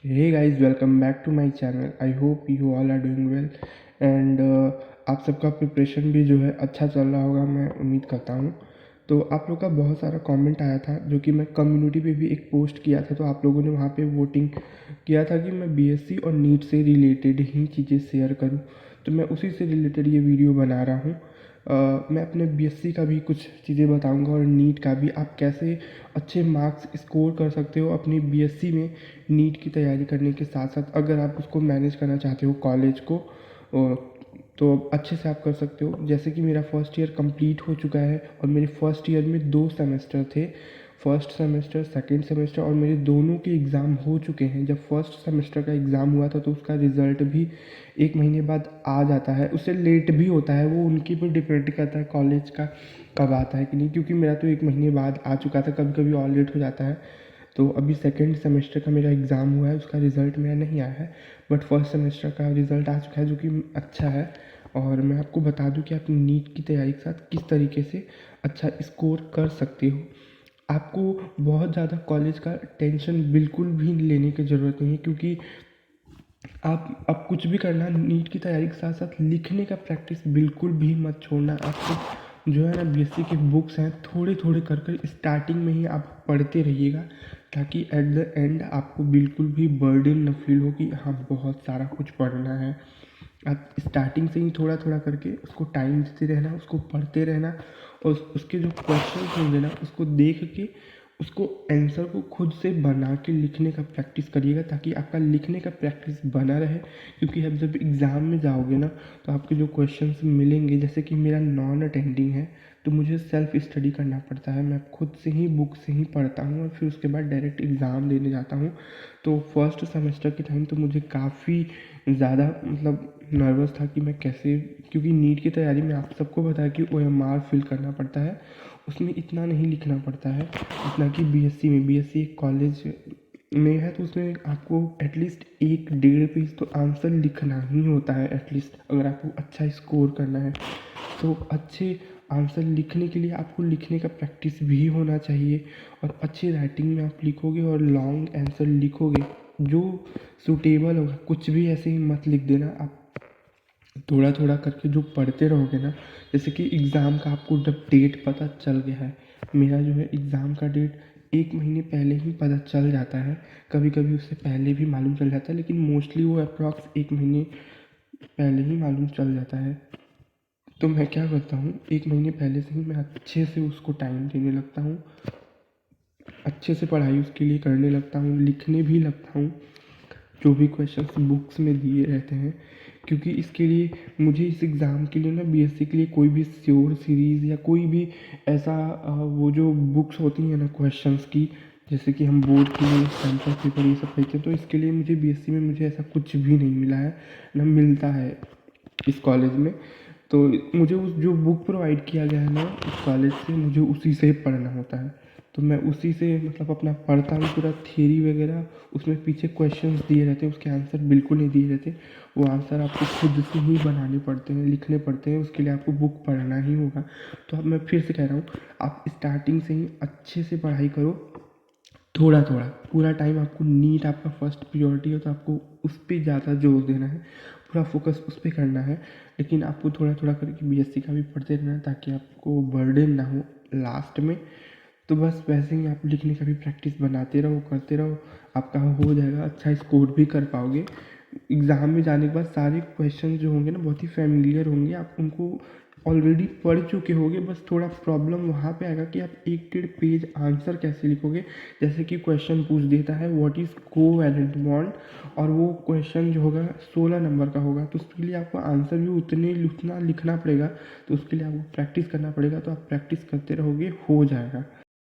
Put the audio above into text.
Hey guys, welcome back to my channel. I hope you all are doing well and आप सबका preparation भी जो है अच्छा चल रहा होगा, मैं उम्मीद करता हूँ। तो आप लोग का बहुत सारा कमेंट आया था जो कि मैं कम्युनिटी पे भी एक पोस्ट किया था, तो आप लोगों ने वहाँ पे वोटिंग किया था कि मैं बीएससी और नीट से रिलेटेड ही चीज़ें शेयर करूँ। तो मैं उसी से रिलेटेड ये वीडियो बना रहा हूँ। मैं अपने बीएससी का भी कुछ चीज़ें बताऊंगा और नीट का भी, आप कैसे अच्छे मार्क्स स्कोर कर सकते हो अपनी बीएससी में नीट की तैयारी करने के साथ साथ। अगर आप उसको मैनेज करना चाहते हो कॉलेज को, तो अच्छे से आप कर सकते हो। जैसे कि मेरा फर्स्ट ईयर कंप्लीट हो चुका है और मेरे फर्स्ट ईयर में 2 सेमेस्टर थे, फर्स्ट सेमेस्टर सेकंड सेमेस्टर, और मेरे दोनों के एग्ज़ाम हो चुके हैं। जब फर्स्ट सेमेस्टर का एग्ज़ाम हुआ था तो उसका रिज़ल्ट भी 1 महीने बाद आ जाता है, उससे लेट भी होता है, वो उनके पर डिपेंड करता है कॉलेज का कब आता है कि नहीं। क्योंकि मेरा तो 1 महीने बाद आ चुका था, कभी कभी और लेट हो जाता है। तो अभी सेकेंड सेमेस्टर का मेरा एग्ज़ाम हुआ है, उसका रिज़ल्ट मेरा नहीं आया है, बट फर्स्ट सेमेस्टर का रिज़ल्ट आ चुका है जो कि अच्छा है। और मैं आपको बता दूं कि आप नीट की तैयारी के साथ किस तरीके से अच्छा स्कोर कर सकते हो। आपको बहुत ज़्यादा कॉलेज का टेंशन बिल्कुल भी लेने की ज़रूरत नहीं है, क्योंकि आप अब कुछ भी करना, नीट की तैयारी के साथ साथ लिखने का प्रैक्टिस बिल्कुल भी मत छोड़ना। आपको जो है ना, बीएससी की बुक्स हैं, थोड़े थोड़े कर कर स्टार्टिंग में ही आप पढ़ते रहिएगा, ताकि एट द एंड आपको बिल्कुल भी बर्डन न फील हो कि हाँ बहुत सारा कुछ पढ़ना है। आप स्टार्टिंग से ही थोड़ा थोड़ा करके उसको टाइम देते रहना, उसको पढ़ते रहना, और उसके जो क्वेश्चन होंगे ना उसको देख के उसको आंसर को खुद से बना के लिखने का प्रैक्टिस करिएगा, ताकि आपका लिखने का प्रैक्टिस बना रहे। क्योंकि आप जब एग्ज़ाम में जाओगे ना, तो आपके जो क्वेश्चंस मिलेंगे, जैसे कि मेरा नॉन अटेंडिंग है तो मुझे सेल्फ स्टडी करना पड़ता है, मैं खुद से ही बुक से ही पढ़ता हूँ और फिर उसके बाद डायरेक्ट एग्ज़ाम देने जाता हूँ। तो फर्स्ट सेमेस्टर के टाइम तो मुझे काफ़ी ज़्यादा नर्वस था कि मैं कैसे, क्योंकि नीट की तैयारी में आप सबको पता है कि ओएमआर फिल करना पड़ता है, उसमें इतना नहीं लिखना पड़ता है जितना कि बीएससी में। बीएससी एक कॉलेज में है तो उसमें आपको एटलीस्ट 1-1.5 पेज तो आंसर लिखना ही होता है एटलीस्ट, अगर आपको अच्छा स्कोर करना है। तो अच्छे आंसर लिखने के लिए आपको लिखने का प्रैक्टिस भी होना चाहिए, और अच्छी राइटिंग में आप लिखोगे और लॉन्ग आंसर लिखोगे जो सूटेबल होगा। कुछ भी ऐसे ही मत लिख देना, आप थोड़ा थोड़ा करके जो पढ़ते रहोगे ना। जैसे कि एग्ज़ाम का आपको जब डेट पता चल गया है, मेरा जो है एग्ज़ाम का डेट 1 महीने पहले ही पता चल जाता है, कभी कभी उससे पहले भी मालूम चल जाता है, लेकिन मोस्टली वो अप्रॉक्स 1 महीने पहले ही मालूम चल जाता है। तो मैं क्या करता हूँ, 1 महीने पहले से ही मैं अच्छे से उसको टाइम देने लगता हूँ, अच्छे से पढ़ाई उसके लिए करने लगता हूँ, लिखने भी लगता हूँ जो भी क्वेश्चंस बुक्स में दिए रहते हैं। क्योंकि इसके लिए मुझे इस एग्ज़ाम के लिए ना, बीएससी के लिए कोई भी श्योर सीरीज़ या कोई भी ऐसा वो जो बुक्स होती हैं ना क्वेश्चंस की, जैसे कि हम बोर्ड के लिए सैम्पल पेपर ये सब खरीदते हैं, तो इसके लिए मुझे बीएससी में मुझे ऐसा कुछ भी नहीं मिला है, ना मिलता है इस कॉलेज में। तो मुझे उस जो बुक प्रोवाइड किया गया है ना उस कॉलेज से, मुझे उसी से पढ़ना होता है। तो मैं उसी से अपना पढ़ता हूँ, पूरा थियरी वगैरह उसमें पीछे क्वेश्चंस दिए रहते हैं, उसके आंसर बिल्कुल नहीं दिए रहते, वो आंसर आपको खुद से ही बनाने पड़ते हैं, लिखने पड़ते हैं, उसके लिए आपको बुक पढ़ना ही होगा। तो अब मैं फिर से कह रहा हूँ, आप स्टार्टिंग से ही अच्छे से पढ़ाई करो, थोड़ा थोड़ा। पूरा टाइम आपको नीट आपका फर्स्ट प्रियोरिटी है तो आपको उस पर ज़्यादा जोर देना है, पूरा फोकस उस पर करना है। लेकिन आपको थोड़ा थोड़ा करके बीएससी का भी पढ़ते रहना है, ताकि आपको बर्डन ना हो लास्ट में। तो बस वैसे ही आप लिखने का भी प्रैक्टिस बनाते रहो, करते रहो, आपका हो जाएगा, अच्छा स्कोर भी कर पाओगे। एग्ज़ाम में जाने के बाद सारे क्वेश्चन जो होंगे ना बहुत ही फैमिलियर होंगे, आप उनको ऑलरेडी पढ़ चुके होगे। बस थोड़ा प्रॉब्लम वहाँ पे आएगा कि आप 1-1.5 पेज आंसर कैसे लिखोगे। जैसे कि क्वेश्चन पूछ देता है व्हाट इज़ कोवैलेंट बॉन्ड, और वो क्वेश्चन जो होगा 16 नंबर का होगा, तो उसके लिए आपको आंसर भी उतना लिखना पड़ेगा। तो उसके लिए आपको प्रैक्टिस करना पड़ेगा, तो आप प्रैक्टिस करते रहोगे, हो जाएगा।